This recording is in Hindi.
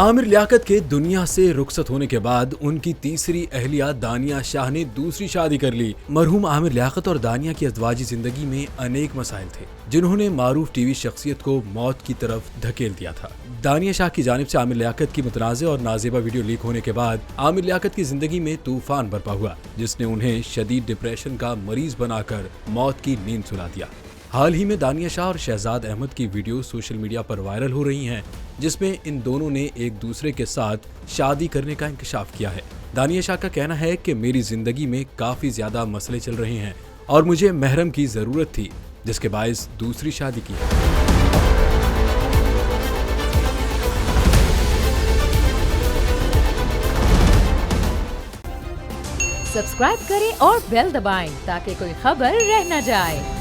आमिर लियाकत के दुनिया से रुखसत होने के बाद उनकी तीसरी अहलिया दानिया शाह ने दूसरी शादी कर ली। मरहूम आमिर लियाकत और दानिया की अज़वाजी जिंदगी में अनेक मसाइल थे जिन्होंने मारूफ टीवी शख्सियत को मौत की तरफ धकेल दिया था। दानिया शाह की जानिब से आमिर लियाकत की मुतनाज़ और नाज़ेबा वीडियो लीक होने के बाद आमिर लियाकत की जिंदगी में तूफान बरपा हुआ, जिसने उन्हें शदीद डिप्रेशन का मरीज बनाकर मौत की नींद सुला दिया। हाल ही में दानिया शाह और शहजाद अहमद की वीडियो सोशल मीडिया पर वायरल हो रही हैं, जिसमें इन दोनों ने एक दूसरे के साथ शादी करने का इंकशाफ किया है। दानिया शाह का कहना है कि मेरी जिंदगी में काफी ज्यादा मसले चल रहे हैं और मुझे महरम की जरूरत थी, जिसके बायस दूसरी शादी की है। सब्सक्राइब करें और बेल दबाएं ताकि कोई खबर रह न जाए।